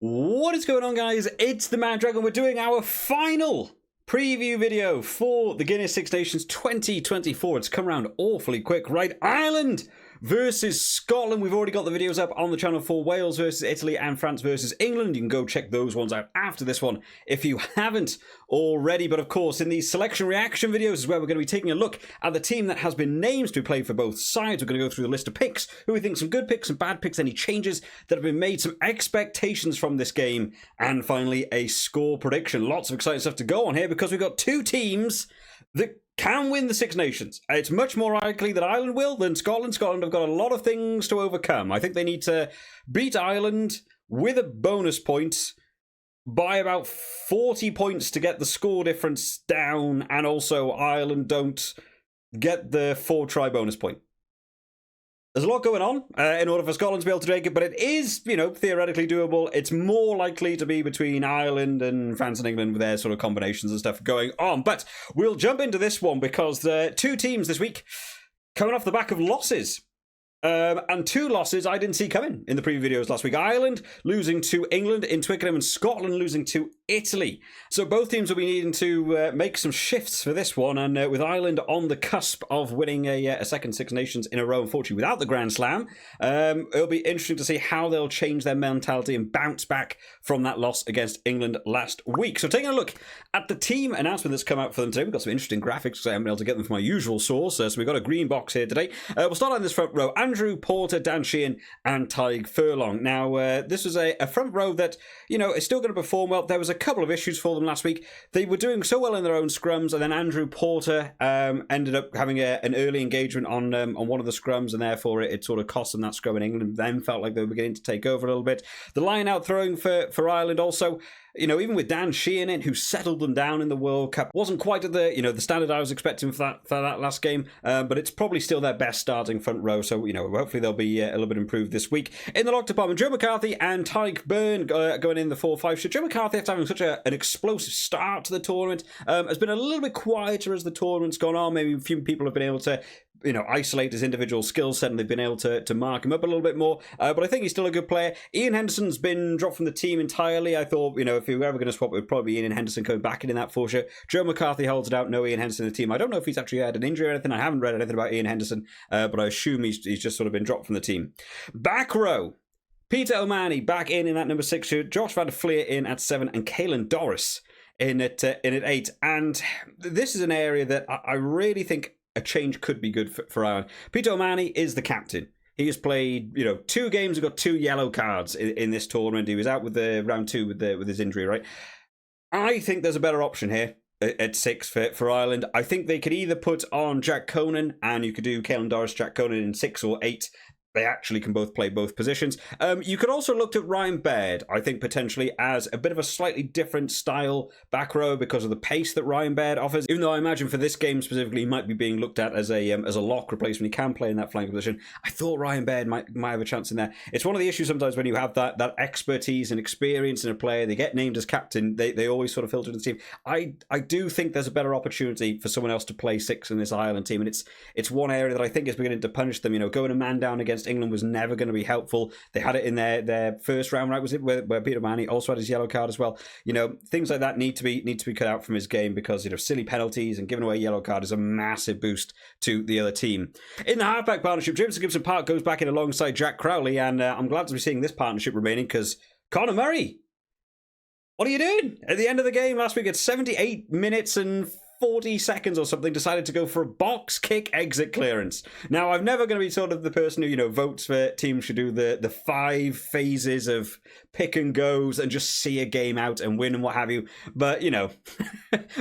What is going on, guys? It's the Mad Dragon. We're doing our final preview video for the Guinness Six Nations 2024. It's come around awfully quick, right? Ireland versus Scotland. We've already got the videos up on the channel for Wales versus Italy and France versus England. You can go check those ones out after this one if you haven't already. But of course, in these selection reaction videos is where we're going to be taking a look at the team that has been named to play for both sides. We're going to go through the list of picks, who we think some good picks, some bad picks, any changes that have been made, some expectations from this game, and finally a score prediction. Lots of exciting stuff to go on here because we've got two teams that can win the Six Nations. It's much more likely that Ireland will than Scotland. Scotland have got a lot of things to overcome. I think they need to beat Ireland with a bonus point by about 40 points to get the score difference down, and also Ireland don't get the 4-try bonus point. There's a lot going on in order for Scotland to be able to take it, but it is, theoretically doable. It's more likely to be between Ireland and France and England with their sort of combinations and stuff going on. But we'll jump into this one because the two teams this week coming off the back of losses. And two losses I didn't see coming in the preview videos last week. Ireland losing to England in Twickenham and Scotland losing to Italy. So both teams will be needing to make some shifts for this one. And with Ireland on the cusp of winning a second Six Nations in a row, unfortunately, without the Grand Slam, it'll be interesting to see how they'll change their mentality and bounce back from that loss against England last week. So taking a look at the team announcement that's come out for them today, we've got some interesting graphics. So I haven't been able to get them from my usual source. So we've got a green box here today. We'll start on this front row. Andrew Porter, Dan Sheehan and Tadhg Furlong. Now, this was a front row that, is still going to perform well. There was a couple of issues for them last week. They were doing so well in their own scrums, and then Andrew Porter ended up having an early engagement on one of the scrums, and therefore it sort of cost them that scrum, and England then felt like they were beginning to take over a little bit. The line-out throwing for Ireland also, even with Dan Sheehan in, who settled them down in the World Cup, wasn't quite at the standard I was expecting for that last game, but it's probably still their best starting front row, so, hopefully they'll be a little bit improved this week. In the lock department, Joe McCarthy and Tadhg Byrne going in the 4-5. So Joe McCarthy, after having such an explosive start to the tournament, has been a little bit quieter as the tournament's gone on. Maybe a few people have been able to isolate his individual skill set, and they've been able to mark him up a little bit more. But I think he's still a good player. Ian Henderson's been dropped from the team entirely. I thought, if we were ever going to swap, it would probably be Ian Henderson coming back in that for sure. Joe McCarthy holds it out. No Ian Henderson in the team. I don't know if he's actually had an injury or anything. I haven't read anything about Ian Henderson, but I assume he's just sort of been dropped from the team. Back row. Peter O'Mahony back in that number 6 shirt. Josh Van der Fleer in at 7, and Caelan Doris in at 8. And this is an area that I really think a change could be good for Ireland. Peter O'Mahony is the captain. He has played, 2 games, got 2 yellow cards in this tournament. He was out with the round 2 with his injury, right? I think there's a better option here at 6 for Ireland. I think they could either put on Jack Conan, and you could do Caelan Doris, Jack Conan in 6 or 8. They actually can both play both positions. You could also look at Ryan Baird, I think, potentially as a bit of a slightly different style back row because of the pace that Ryan Baird offers. Even though I imagine for this game specifically, he might be being looked at as a lock replacement. He can play in that flank position. I thought Ryan Baird might have a chance in there. It's one of the issues sometimes when you have that expertise and experience in a player. They get named as captain. They always sort of filter to the team. I do think there's a better opportunity for someone else to play 6 in this Ireland team, and it's one area that I think is beginning to punish them. Going a man down against England was never going to be helpful. They had it in their first round, right? Was it where Peter O'Mahony also had his yellow card as well? Things like that need to be cut out from his game because silly penalties and giving away a yellow card is a massive boost to the other team. In the halfback partnership, Jameson Gibson Park goes back in alongside Jack Crowley, and I'm glad to be seeing this partnership remaining because Conor Murray, what are you doing? At the end of the game last week at 78 minutes and 40 seconds or something, decided to go for a box kick exit clearance. Now, I'm never going to be sort of the person who, votes for teams should do the 5 phases of pick and goes and just see a game out and win and what have you. But,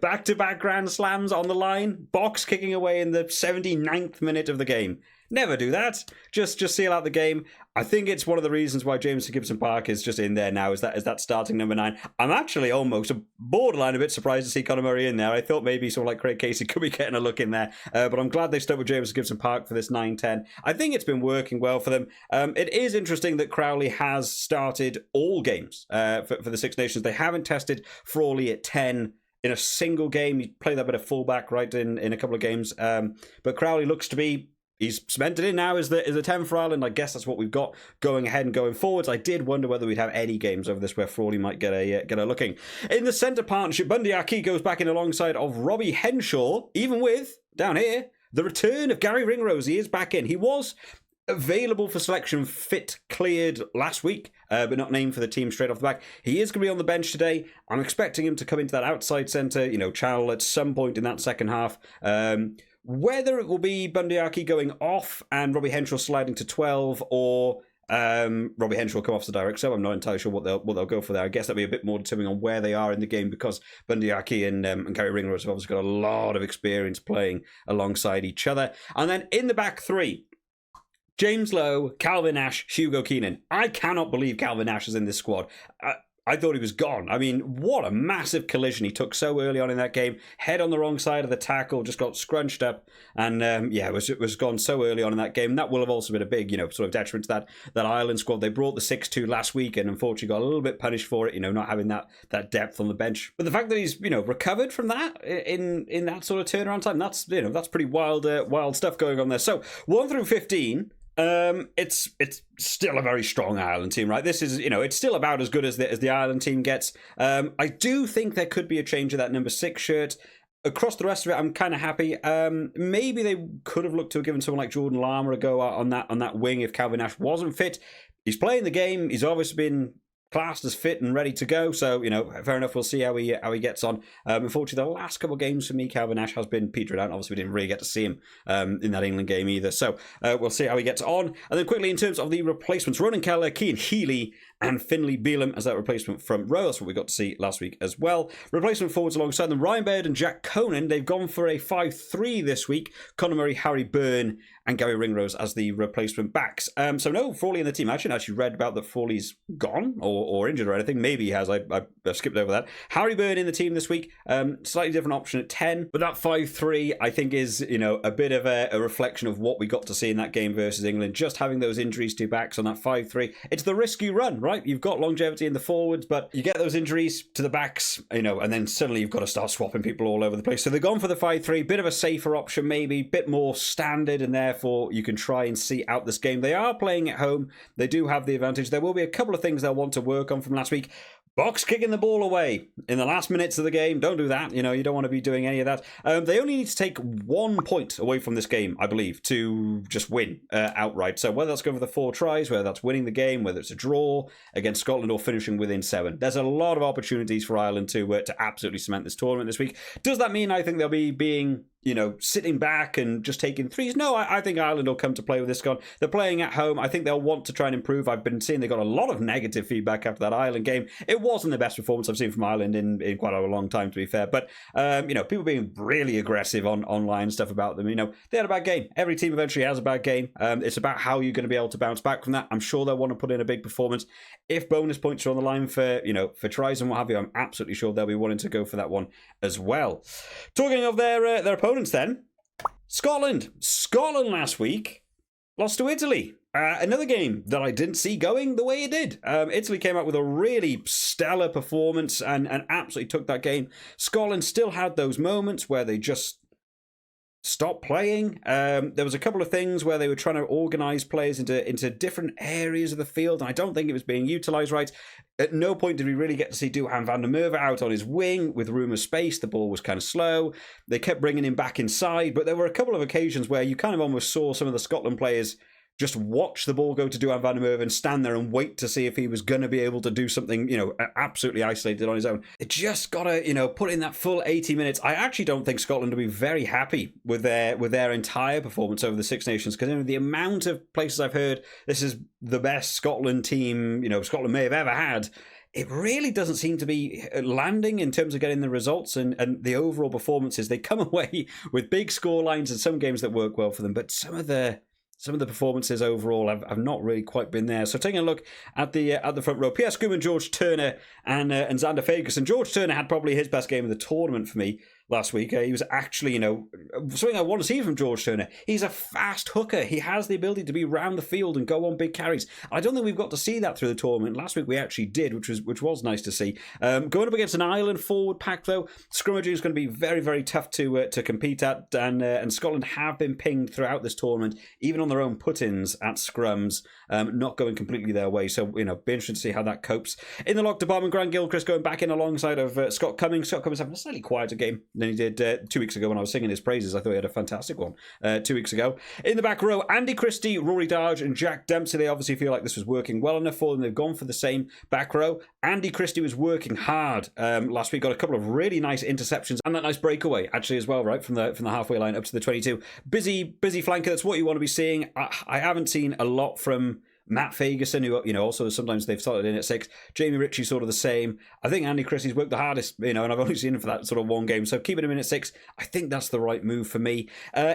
back-to-back Grand Slams on the line, box kicking away in the 79th minute of the game. Never do that. Just seal out the game. I think it's one of the reasons why Jameson Gibson Park is just in there now, is that starting number 9. I'm actually almost borderline a bit surprised to see Conor Murray in there. I thought maybe someone like Craig Casey could be getting a look in there, but I'm glad they stuck with Jameson Gibson Park for this 9-10. I think it's been working well for them. It is interesting that Crowley has started all games for the Six Nations. They haven't tested Frawley at 10 in a single game. He played that bit of fullback right in a couple of games, but Crowley looks to be he's cemented in now as the 10 for Ireland. I guess that's what we've got going ahead and going forwards. I did wonder whether we'd have any games over this where Frawley might get a looking. In the centre partnership, Bundy Aki goes back in alongside of Robbie Henshaw, even with, down here, the return of Gary Ringrose. He is back in. He was available for selection, fit, cleared last week, but not named for the team straight off the back. He is going to be on the bench today. I'm expecting him to come into that outside centre, Chal at some point in that second half. Whether it will be Bundy Aki going off and Robbie Henshaw sliding to 12, or Robbie Henshaw will come off the direct sub, I'm not entirely sure what they'll go for there. I guess that'll be a bit more determining on where they are in the game, because Bundy Aki and Gary Ringrose have obviously got a lot of experience playing alongside each other. And then in the back three, James Lowe, Calvin Nash, Hugo Keenan. I cannot believe Calvin Nash is in this squad. I thought he was gone. I mean, what a massive collision he took so early on in that game. Head on the wrong side of the tackle, just got scrunched up, and it was gone so early on in that game. That will have also been a big, sort of detriment to that Ireland squad. They brought the 6-2 last week, and unfortunately got a little bit punished for it, not having that depth on the bench. But the fact that he's, recovered from that in that sort of turnaround time, that's pretty wild stuff going on there. So 1 through 15. It's still a very strong Ireland team, right? This is, it's still about as good as the Ireland team gets. I do think there could be a change of that number 6 shirt. Across the rest of it, I'm kind of happy. Maybe they could have looked to have given someone like Jordan Lama a go on that wing if Calvin Nash wasn't fit. He's playing the game. He's obviously been classed as fit and ready to go, so fair enough. We'll see how he gets on. Unfortunately, the last couple of games for me, Calvin Nash has been petered out. Obviously, we didn't really get to see him in that England game either, so we'll see how he gets on. And then quickly, in terms of the replacements, Ronan Keller, Cian Healy, and Finlay Beelum as that replacement front row. That's what we got to see last week as well. Replacement forwards alongside them, Ryan Baird and Jack Conan. They've gone for a 5-3 this week. Conor Murray, Harry Byrne, and Gary Ringrose as the replacement backs. So no Frawley in the team. I actually read about that Frawley's gone or injured or anything. Maybe he has. I skipped over that. Harry Byrne in the team this week. Slightly different option at 10. But that 5-3, I think, is a bit of a reflection of what we got to see in that game versus England. Just having those injuries to backs on that 5-3. It's the risk you run, right? You've got longevity in the forwards, but you get those injuries to the backs, and then suddenly you've got to start swapping people all over the place. So they've gone for the 5-3. Bit of a safer option, maybe. Bit more standard, and therefore you can try and see out this game. They are playing at home. They do have the advantage. There will be a couple of things they'll want to work on from last week. Box kicking the ball away in the last minutes of the game. Don't do that. You don't want to be doing any of that. They only need to take 1 point away from this game, I believe, to just win outright. So whether that's going for the 4 tries, whether that's winning the game, whether it's a draw against Scotland or finishing within 7. There's a lot of opportunities for Ireland to absolutely cement this tournament this week. Does that mean I think they'll be being sitting back and just taking threes? No, I think Ireland will come to play with this gun. They're playing at home. I think they'll want to try and improve. I've been seeing they got a lot of negative feedback after that Ireland game. It wasn't the best performance I've seen from Ireland in quite a long time, to be fair. But, people being really aggressive on online stuff about them. They had a bad game. Every team eventually has a bad game. It's about how you're going to be able to bounce back from that. I'm sure they'll want to put in a big performance. If bonus points are on the line for tries and what have you, I'm absolutely sure they'll be wanting to go for that one as well. Talking of their opponents then, Scotland last week lost to Italy. Another game that I didn't see going the way it did. Italy came out with a really stellar performance and absolutely took that game. Scotland still had those moments where they just stopped playing. There was a couple of things where they were trying to organise players into different areas of the field, and I don't think it was being utilised right. At no point did we really get to see Duhan van der Merwe out on his wing with room of space. The ball was kind of slow. They kept bringing him back inside, but there were a couple of occasions where you kind of almost saw some of the Scotland players just watch the ball go to Duhan van der Merwe and stand there and wait to see if he was going to be able to do something, absolutely isolated on his own. It just got to, put in that full 80 minutes. I actually don't think Scotland will be very happy with their entire performance over the Six Nations, because the amount of places I've heard this is the best Scotland team, Scotland may have ever had. It really doesn't seem to be landing in terms of getting the results and the overall performances. They come away with big score lines and some games that work well for them, but some of the performances overall have not really quite been there. So taking a look at the front row, Pierre Schoeman, George Turner, and Xander Ferguson. George Turner had probably his best game of the tournament for me. last week. He was actually, something I want to see from George Turner. He's a fast hooker. He has the ability to be round the field and go on big carries. I don't think we've got to see that through the tournament. Last week we actually did, which was nice to see. Going up against an Ireland forward pack, though, scrummaging is going to be very, very tough to compete at, and Scotland have been pinged throughout this tournament, even on their own put-ins at scrums, not going completely their way. So, be interesting to see how that copes. In the lock department, Grant Gilchrist going back in alongside of Scott Cummings. Scott Cummings having a slightly quieter game than he did 2 weeks ago when I was singing his praises. I thought he had a fantastic one 2 weeks ago. In the back row, Andy Christie, Rory Darge and Jack Dempsey. They obviously feel like this was working well enough for them. They've gone for the same back row. Andy Christie was working hard last week. Got a couple of really nice interceptions and that nice breakaway actually as well, right, from the halfway line up to the 22. Busy flanker. That's what you want to be seeing. I haven't seen a lot from Matt Fagerson, who, also sometimes they've started in at 6. Jamie Ritchie sort of the same. I think Andy Christie's worked the hardest, and I've only seen him for that sort of one game. So keeping him in at 6, I think that's the right move for me.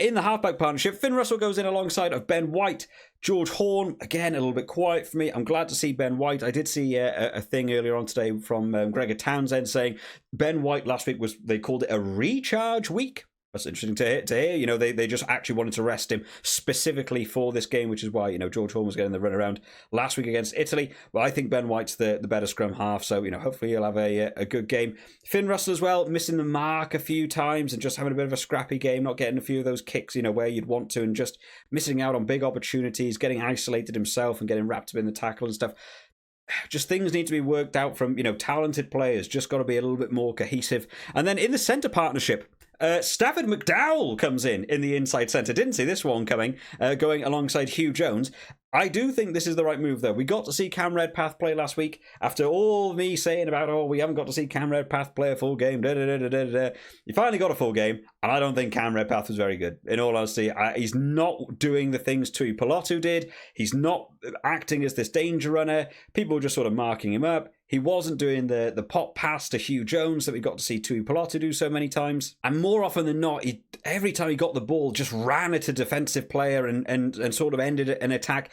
In the halfback partnership, Finn Russell goes in alongside of Ben White. George Horn, again, a little bit quiet for me. I'm glad to see Ben White. I did see a thing earlier on today from Gregor Townsend saying Ben White last week they called it a recharge week. That's interesting to hear. They just actually wanted to rest him specifically for this game, which is why, George Horn was getting the run around last week against Italy. But I think Ben White's the better scrum half. So, hopefully he'll have a good game. Finn Russell as well, missing the mark a few times and just having a bit of a scrappy game, not getting a few of those kicks, where you'd want to, and just missing out on big opportunities, getting isolated himself and getting wrapped up in the tackle and stuff. Just things need to be worked out from, talented players. Just got to be a little bit more cohesive. And then in the centre partnership, Stafford McDowell comes in the inside centre. Didn't see this one coming, going alongside Hugh Jones. I do think this is the right move, though. We got to see Cam Redpath play last week. After all me saying about, we haven't got to see Cam Redpath play a full game. He finally got a full game, and I don't think Cam Redpath was very good. In all honesty, he's not doing the things Tui Pilotu did. He's not acting as this danger runner. People were just sort of marking him up. He wasn't doing the pop pass to Hugh Jones that we got to see Tui Pilotu do so many times. And more often than not, every time he got the ball, just ran at a defensive player and sort of ended an attack.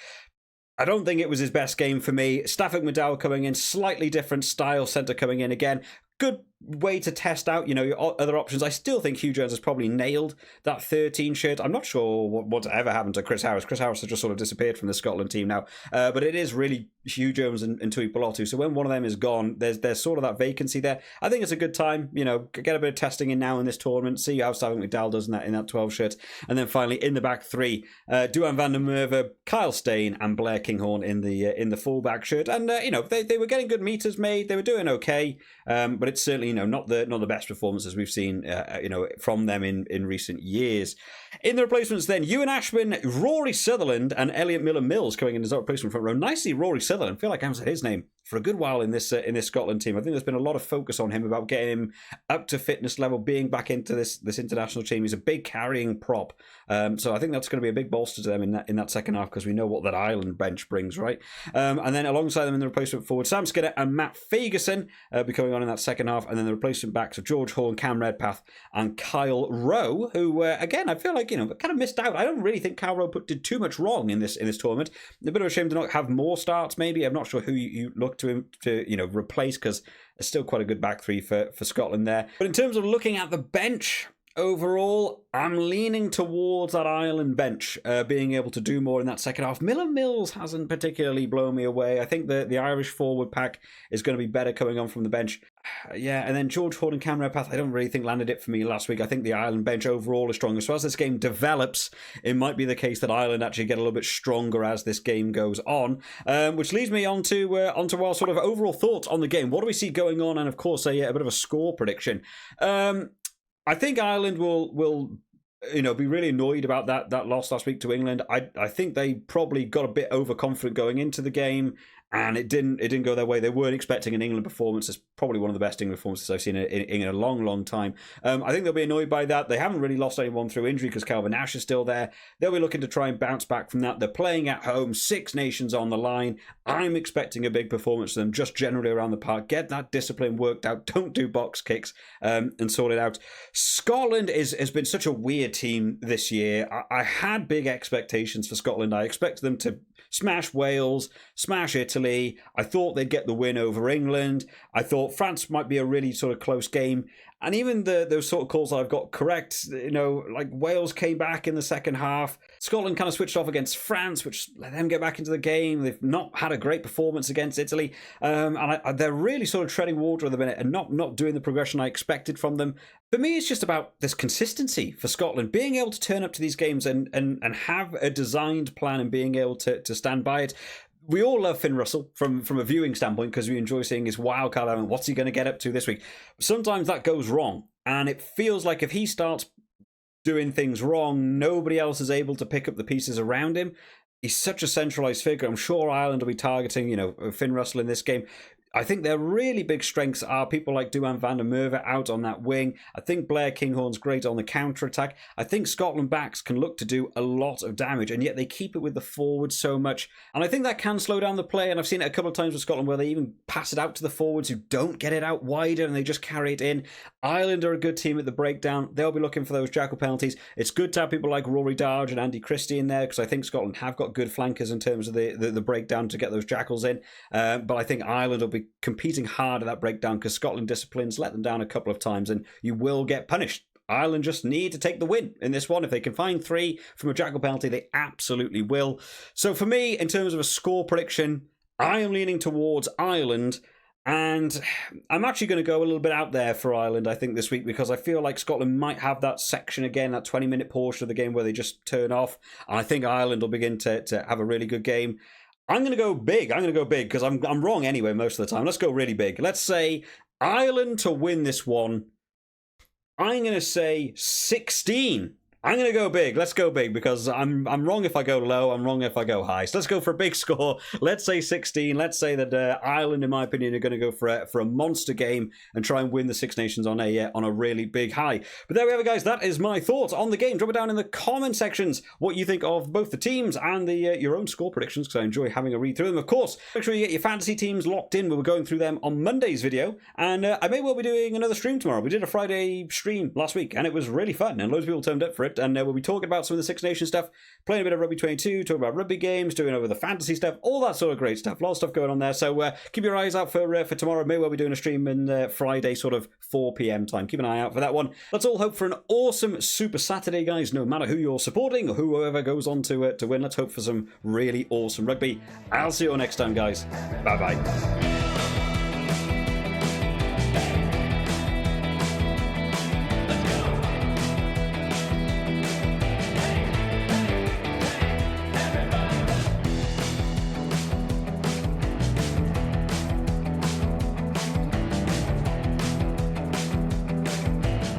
I don't think it was his best game for me. Stafford McDowell coming in, slightly different style centre coming in again. Good way to test out, your other options. I still think Hugh Jones has probably nailed that 13 shirt. I'm not sure what's ever happened to Chris Harris. Chris Harris has just sort of disappeared from the Scotland team now. But it is really Hugh Jones and Tui Pilotu. So when one of them is gone, there's sort of that vacancy there. I think it's a good time, get a bit of testing in now in this tournament, see how Stafford McDowell does in that 12 shirt. And then finally in the back 3, Duan van der Merwe, Kyle Steyn and Blair Kinghorn in the fullback shirt. And they were getting good meters made. They were doing okay. But it's certainly not the best performances we've seen from them in recent years. In the replacements then, Ewan Ashman, Rory Sutherland and Elliot Miller-Mills coming in as our replacement front row. Nicely, Rory Sutherland. I feel like I haven't said his name for a good while in this Scotland team. I think there's been a lot of focus on him about getting him up to fitness level, being back into this international team. He's a big carrying prop. So I think that's going to be a big bolster to them in that second half, because we know what that Ireland bench brings, right? And then alongside them in the replacement forward, Sam Skinner and Matt Fagerson be coming on in that second half. And then the replacement backs of George Horn, Cam Redpath and Kyle Rowe, who, again, I feel like, kind of missed out. I don't really think Kyle Rowe did too much wrong in this tournament. A bit of a shame to not have more starts, maybe. I'm not sure who you look to him to, replace, because it's still quite a good back 3 for Scotland there. But in terms of looking at the bench, overall, I'm leaning towards that Ireland bench being able to do more in that second half. Miller-Mills hasn't particularly blown me away. I think the Irish forward pack is going to be better coming on from the bench. Yeah, and then George Horn and Cam Redpath, I don't really think landed it for me last week. I think the Ireland bench overall is stronger. So as this game develops, it might be the case that Ireland actually get a little bit stronger as this game goes on. Which leads me onto our sort of overall thoughts on the game. What do we see going on? And of course, a bit of a score prediction. I think Ireland will be really annoyed about that loss last week to England. I think they probably got a bit overconfident going into the game, and it didn't go their way. They weren't expecting an England performance. It's probably one of the best England performances I've seen in a long, long time. I think they'll be annoyed by that. They haven't really lost anyone through injury because Calvin Nash is still there. They'll be looking to try and bounce back from that. They're playing at home, 6 nations on the line. I'm expecting a big performance from them just generally around the park. Get that discipline worked out. Don't do box kicks and sort it out. Scotland has been such a weird team this year. I had big expectations for Scotland. I expected them to Smash Wales, smash Italy. I thought they'd get the win over England. I thought France might be a really sort of close game. And even those sort of calls that I've got correct, you know, like Wales came back in the second half. Scotland kind of switched off against France, which let them get back into the game. They've not had a great performance against Italy. They're really sort of treading water at the minute and not doing the progression I expected from them. For me, it's just about this consistency for Scotland, being able to turn up to these games and have a designed plan and being able to stand by it. We all love Finn Russell from a viewing standpoint because we enjoy seeing his wildcard element. What's he going to get up to this week? Sometimes that goes wrong, and it feels like if he starts doing things wrong, nobody else is able to pick up the pieces around him. He's such a centralised figure. I'm sure Ireland will be targeting, you know, Finn Russell in this game. I think their really big strengths are people like Duhan van der Merwe out on that wing. I think Blair Kinghorn's great on the counter-attack. I think Scotland backs can look to do a lot of damage, and yet they keep it with the forwards so much. And I think that can slow down the play, and I've seen it a couple of times with Scotland where they even pass it out to the forwards who don't get it out wider, and they just carry it in. Ireland are a good team at the breakdown. They'll be looking for those jackal penalties. It's good to have people like Rory Darge and Andy Christie in there, because I think Scotland have got good flankers in terms of the breakdown to get those jackals in. But I think Ireland will be competing hard at that breakdown because Scotland disciplines let them down a couple of times and you will get punished. Ireland just need to take the win in this one. If they can find 3 from a jackal penalty, they absolutely will. So for me, in terms of a score prediction, I am leaning towards Ireland, and I'm actually going to go a little bit out there for Ireland, I think, this week, because I feel like Scotland might have that section again, that 20-minute portion of the game where they just turn off, and I think Ireland will begin to have a really good game. I'm going to go big. I'm going to go big because I'm wrong anyway most of the time. Let's go really big. Let's say Ireland to win this one. I'm going to say 16. I'm going to go big. Let's go big because I'm wrong if I go low. I'm wrong if I go high. So let's go for a big score. Let's say 16. Let's say that Ireland, in my opinion, are going to go for a monster game and try and win the Six Nations on a really big high. But there we have it, guys. That is my thoughts on the game. Drop it down in the comment sections what you think of both the teams and your own score predictions, because I enjoy having a read through them. Of course, make sure you get your fantasy teams locked in. We were going through them on Monday's video, and I may well be doing another stream tomorrow. We did a Friday stream last week, and it was really fun, and loads of people turned up for it. And we'll be talking about some of the Six Nations stuff, playing a bit of Rugby 22, talking about rugby games, doing over the fantasy stuff, all that sort of great stuff. A lot of stuff going on there. So keep your eyes out for tomorrow. Maybe we'll be doing a stream in Friday, sort of 4 p.m. time. Keep an eye out for that one. Let's all hope for an awesome Super Saturday, guys. No matter who you're supporting or whoever goes on to win, let's hope for some really awesome rugby. I'll see you all next time, guys. Bye-bye.